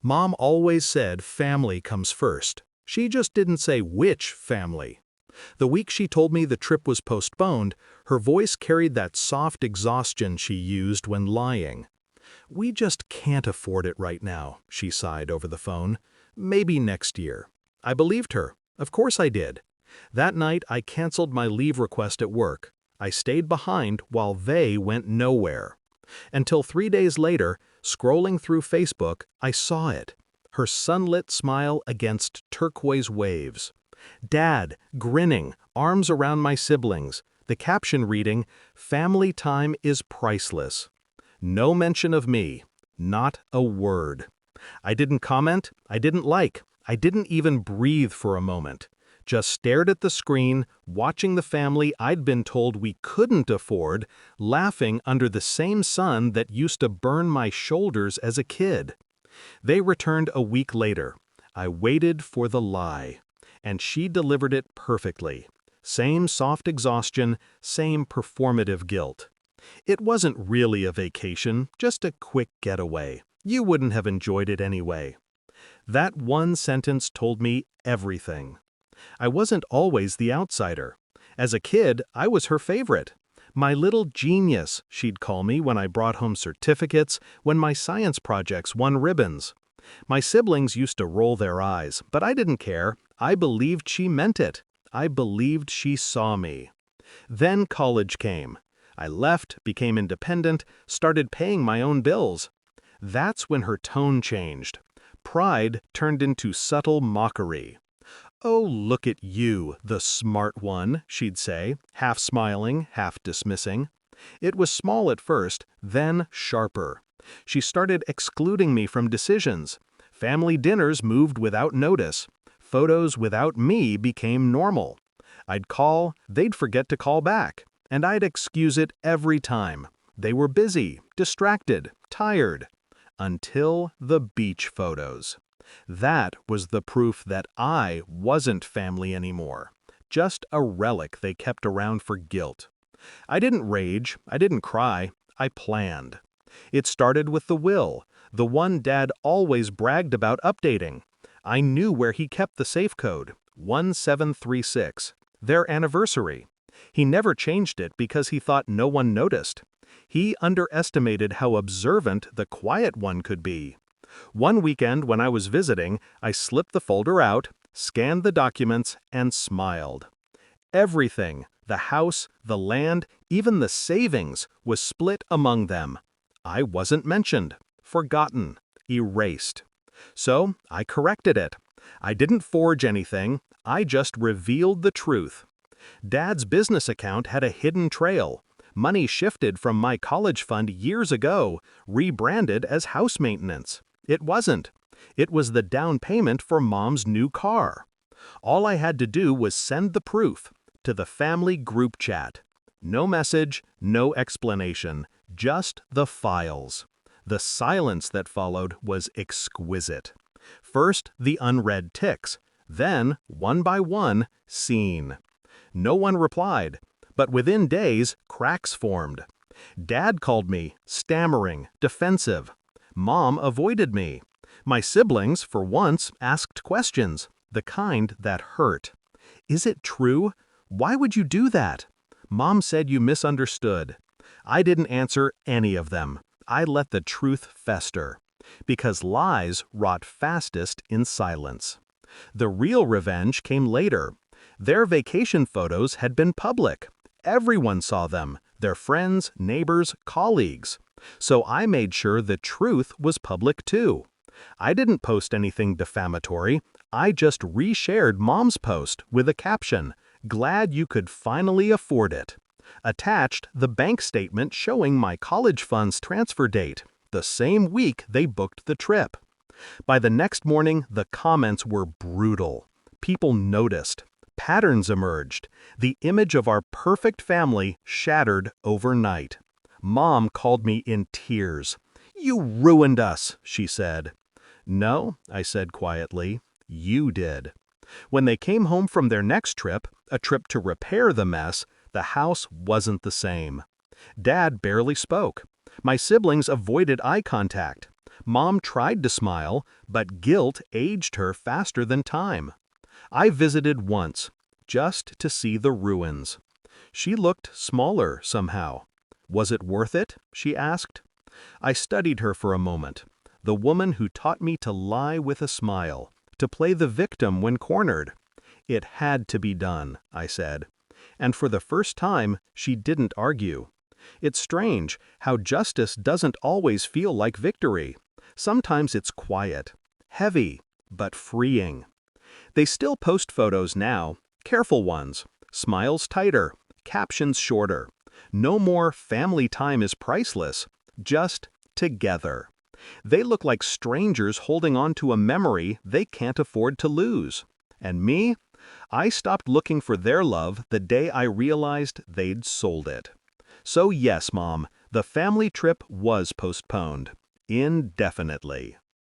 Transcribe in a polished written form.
Mom always said family comes first. She just didn't say which family. The week she told me the trip was postponed, her voice carried that soft exhaustion she used when lying. "We just can't afford it right now," she sighed over the phone. "Maybe next year." I believed her. Of course I did. That night I canceled my leave request at work. I stayed behind while they went nowhere. Until 3 days later, scrolling through Facebook, I saw it. Her sunlit smile against turquoise waves. Dad, grinning, arms around my siblings. The caption reading, "Family time is priceless." No mention of me. Not a word. I didn't comment, I didn't like, I didn't even breathe for a moment. Just stared at the screen, watching the family I'd been told we couldn't afford, laughing under the same sun that used to burn my shoulders as a kid. They returned a week later. I waited for the lie. And she delivered it perfectly. Same soft exhaustion, same performative guilt. It wasn't really a vacation, just a quick getaway. You wouldn't have enjoyed it anyway. That one sentence told me everything. I wasn't always the outsider. As a kid, I was her favorite. My little genius, she'd call me when I brought home certificates, when my science projects won ribbons. My siblings used to roll their eyes, but I didn't care. I believed she meant it. I believed she saw me. Then college came. I left, became independent, started paying my own bills. That's when her tone changed. Pride turned into subtle mockery. "Oh, look at you, the smart one," she'd say, half smiling, half dismissing. It was small at first, then sharper. She started excluding me from decisions. Family dinners moved without notice. Photos without me became normal. I'd call, they'd forget to call back, and I'd excuse it every time. They were busy, distracted, tired. Until the beach photos. That was the proof that I wasn't family anymore. Just a relic they kept around for guilt. I didn't rage, I didn't cry, I planned. It started with the will, the one Dad always bragged about updating. I knew where he kept the safe code, 1736, their anniversary. He never changed it because he thought no one noticed. He underestimated how observant the quiet one could be. One weekend when I was visiting, I slipped the folder out, scanned the documents, and smiled. Everything, the house, the land, even the savings, was split among them. I wasn't mentioned, forgotten, erased. So I corrected it. I didn't forge anything, I just revealed the truth. Dad's business account had a hidden trail. Money shifted from my college fund years ago, rebranded as house maintenance. It wasn't. It was the down payment for Mom's new car. All I had to do was send the proof to the family group chat. No message, no explanation, just the files. The silence that followed was exquisite. First, the unread ticks. Then, one by one, seen. No one replied, but within days, cracks formed. Dad called me, stammering, defensive. Mom avoided me. My siblings, for once, asked questions, the kind that hurt. "Is it true? Why would you do that?" Mom said you misunderstood. I didn't answer any of them. I let the truth fester. Because lies rot fastest in silence. The real revenge came later. Their vacation photos had been public. Everyone saw them, their friends, neighbors, colleagues. So I made sure the truth was public too. I didn't post anything defamatory. I just reshared Mom's post with a caption, "Glad you could finally afford it." Attached, the bank statement showing my college fund's transfer date, the same week they booked the trip. By the next morning, the comments were brutal. People noticed. Patterns emerged. The image of our perfect family shattered overnight. Mom called me in tears. "You ruined us," she said. "No," I said quietly, "you did." When they came home from their next trip, a trip to repair the mess, the house wasn't the same. Dad barely spoke. My siblings avoided eye contact. Mom tried to smile, but guilt aged her faster than time. I visited once, just to see the ruins. She looked smaller somehow. Was it worth it? She asked. I studied her for a moment. The woman who taught me to lie with a smile, to play the victim when cornered. It had to be done, I said. And for the first time, she didn't argue. It's strange how justice doesn't always feel like victory. Sometimes it's quiet, heavy, but freeing. They still post photos now, careful ones, smiles tighter, captions shorter. No more family time is priceless, just together. They look like strangers holding on to a memory they can't afford to lose. And me? I stopped looking for their love the day I realized they'd sold it. So yes, Mom, the family trip was postponed. Indefinitely.